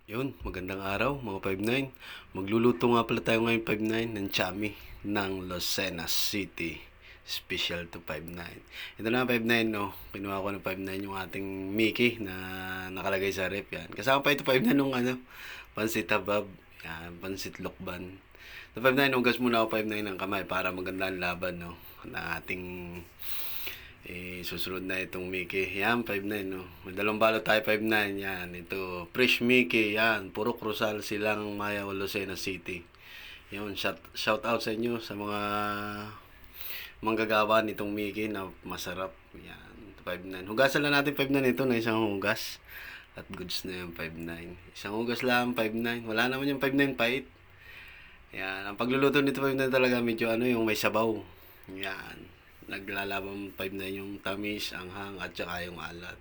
Yun, magandang araw mga 5-9. Magluluto nga pala tayo ngayon 5-9 ng chami ng Lucena City. Special to 5-9. Ito na 5-9 no. Kinuha ko ng 5-9 yung ating Mickey na nakalagay sa rep yan. Kasama pa ito 5-9 nung pansit habab. Yan, pansit lokban. So 5-9, hugas muna ako 5-9 ng kamay para maganda ang laban no. Na ating susunod na itong Mickey. Yan, 5-9, no? May dalawang balot tayo, 5-9. Yan, ito. Fresh Mickey, yan. Puro Cruzal silang Maya, Lucena City. Yun, shout out sa inyo sa mga manggagawa nitong Mickey na masarap. Yan, 5-9. Hugasan lang natin 5-9 ito na isang hugas. At goods na yung 5-9. Isang hugas lang, 5-9. Wala naman yung 5-9 pait. Yan, ang pagluluto nito 5-9 talaga medyo yung may sabaw. Yan. Naglalabang 5-9 yung tamis, anghang, at saka yung alat.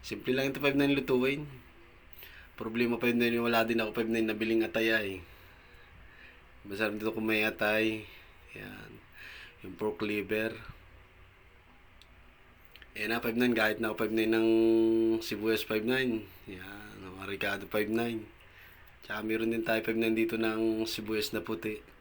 Simple lang ito 5-9 lutuin. Problema 5-9 yung wala din ako 5-9 na biling atay. Masarap dito kung may atay. Yan. Yung pork liver. Yan na 5-9 kahit na ako 5-9 ng sibuyas 5-9. Yan. Mga Ricardo 5-9. Tsaka meron din tayo 5-9 dito ng sibuyas na puti.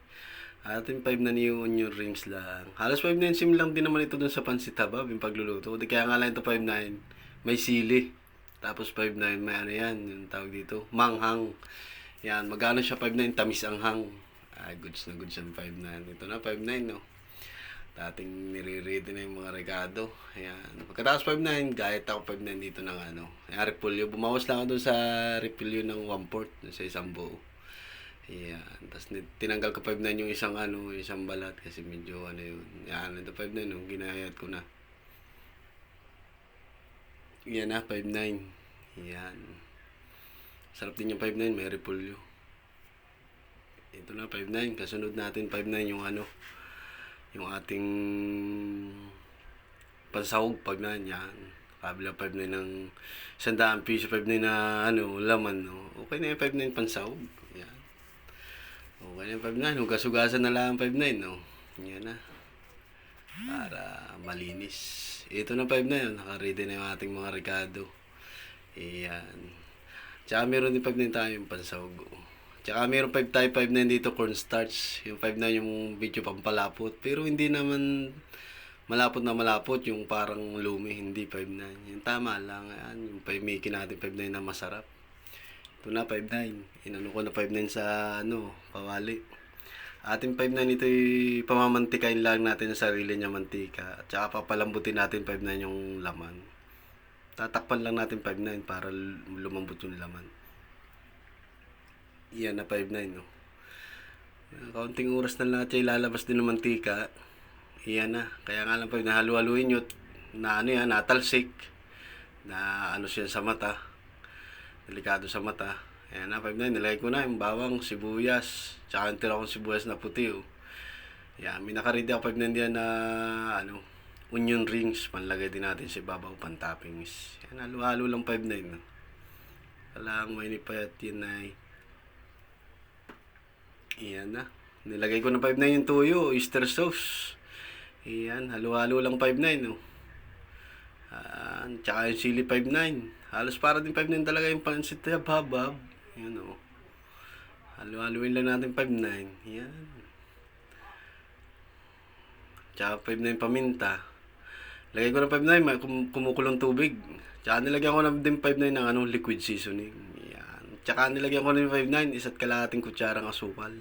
Ating 5-9 yung onion rings lang. Halos 5-9 sim lang din naman ito dun sa pansit habab yung pagluluto. Kaya nga lang ito 5-9. May sili. Tapos 5-9 may yan. Yung tawag dito. Manghang. Yan. Magano siya 5-9. Tamis anghang. Ay, goods na goods ang 5-9. Ito na 5-9 no. Dating nire-ready na yung mga regado. Ayan. Pagkatapos 5-9, gayet ako 5-9 dito ng Ayan, repolyo. Bumawas lang ako dun sa repolyo ng 1/4 sa isang buo. Ayan. Tapos tinanggal ko 5-9 yung isang balat kasi medyo yun. Ayan, ito 5-9 no. Ginayat ko na. Ayan na, 5-9. Ayan. Sarap din yung 5-9, may repolyo. Ito na 5-9. Kasunod natin 5-9 yung yung ating pansahog 5-9 yan. Kabila 5-9 ng 100 piso 5-9 na laman no. Okay na yung 5-9 pansahog. Yan. Okay na yung 5-9. Hugas-hugasan na lang 5-9 no. Yan na. Para malinis. Ito na 5-9. Naka-ready na yung ating mga Ricardo. Ayan. Tsaka meron din 5-9 tayo yung pansahog. Tsaka meron 5 tayo 5-9 dito cornstarch. Yung 5-9 yung video pampalapot. Pero hindi naman malapot na malapot. Yung parang lumi. Hindi 5-9. Yung tama lang. Ayan. Yung Mickey natin 5-9 na masarap. Ito na 5-9. Inano ko na 5-9 sa pawali. Ating 5-9 ito pamamantikain lang natin sa sarili niya mantika. At saka papalambutin natin 5-9 yung laman. Tatakpan lang natin 5-9 para lumambot yung laman. Iyan na 5-9 no. Kaunting oras na lang siya ilalabas din ng mantika. Iyan na. Kaya nga lang 5 halu-haluin nyo na natalsik. Na siya sa mata. Delikado sa mata. Ayan na 5-9. Nilagay ko na yung bawang, sibuyas. Tsaka yung tira kong sibuyas na puti oh. Ayan. May nakaready ako 5-9 diyan na onion rings. Panlagay din natin sa ibabaw pan-toppings. Ayan. Halu-halo lang 5-9 no. Kailangan may nipayat yun na Iyan na. Nilagay ko ng 5-9 yung tuyo, oyster sauce. Iyan, halo-halo lang 5-9 no. Tsaka yung sili 5-9. Halos para din 5-9 talaga yung pansit habab. Iyan o. Halo-haloin lang natin 5-9. Iyan. Tsaka 5-9 paminta. Lagay ko ng 5-9, may kumukulong tubig. Tsaka nilagyan ko na din 5-9 ng liquid seasoning. Tsaka nilagyan ko ng 5-9, isa't kalahating kutsarang asukal.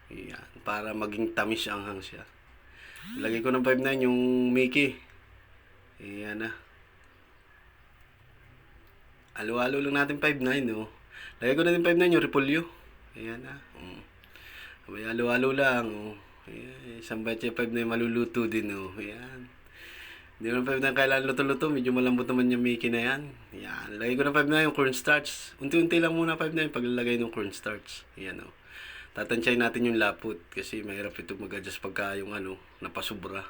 Ayan, para maging tamis anghang siya. Nilagay ko ng 5-9 yung Mickey. Ayan na. Halo-halo lang natin 5-9 no. Lagay ko na din 5-9 yung repolyo. Ayan na. May halo-halo lang. Ayan, isang batch 5-9 maluluto din oh. Ayan. Hindi naman 5-9 kailangan luto-luto. Medyo malambot naman yung Mickey na yan. Yan. Lagay ko ng 5-9 yung cornstarch. Unti-unti lang muna 5-9 paglalagay ng cornstarch. Yan o. Tatansyahin natin yung lapot. Kasi mahirap ito mag-adjust pagka yung napasubra.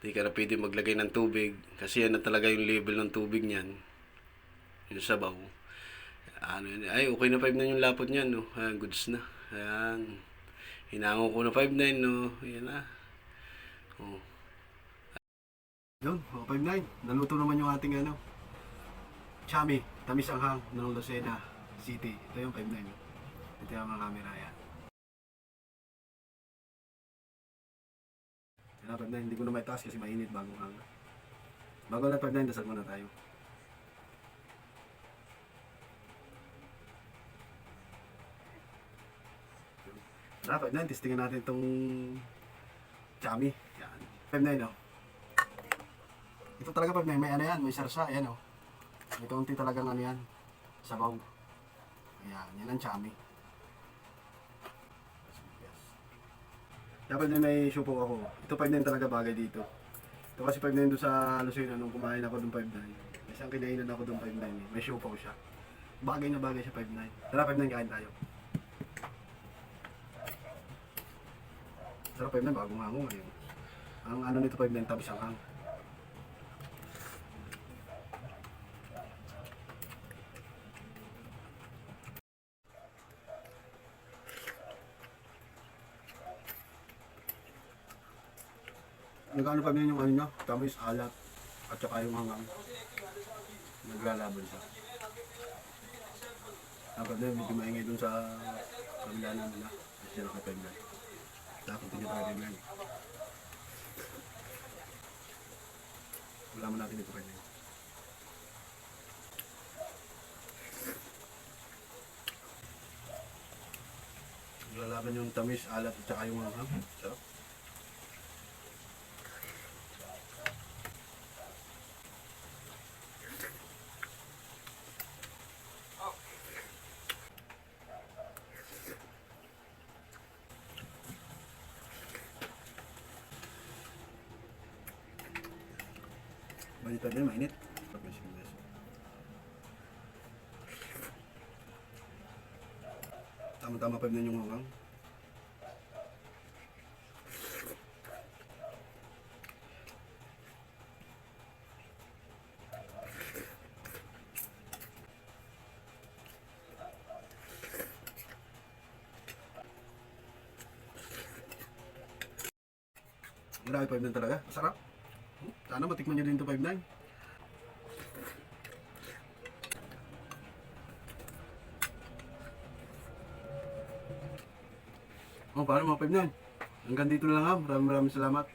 Hindi ka na pwede maglagay ng tubig. Kasi yan na talaga yung level ng tubig niyan. Yung sabaw. Ay, okay na 5-9 yung lapot niyan. No? Ayan, goods na. Ayan. Hinango ko na 5-9. No? Ayan na. Oh. Yun, mga 5-9. Naluto naman yung ating chami, tamis anghang ng Lucena. City. Ito yung 5.9. Ito yung mga camera yan. Yan na 5.9. Hindi ko na may taas kasi mainit bago hanga. Bago na 5.9, dasal muna tayo. Na 5.9, testingin natin itong Xiaomi. Yan. 5.9 oh. Ito talaga 5.9, may ano yan, may sarsa, ayan oh. May kaunti talagang ano yan, sabaw. Ayan, yan ang Xiaomi. Dapat na may supo ako. Ito 5.9 talaga bagay dito. Ito kasi 5.9 doon sa Lucena nung kumain ako doon 5.9. Isang kinainan ako doon 5.9 eh. May supo siya. Bagay na bagay siya 5.9. Tara 5.9 kain tayo. Tara 5.9 bagong hango ngayon. Ang ano nito 5.9 tapos ang hang. Nagano pa din yung ano nyo, tamis, alat, at saka yung hangang. Naglalaban siya. Dapat din, medyo maingay dun sa kabila namin na. Kasi siya nakapaglan. Dapat hindi tayo rin. Wala mo natin ito kayo. Naglalaban yung tamis, alat, at saka yung hangang. Sarap. Mainit pa din, mainit. Tama-tama pa din yung hangang. Grabe 5.9 talaga. Masarap. Sana matikman nyo din ito 5.9. Oh, paano mga 5.9? Hanggang dito na lang ha. Maraming salamat.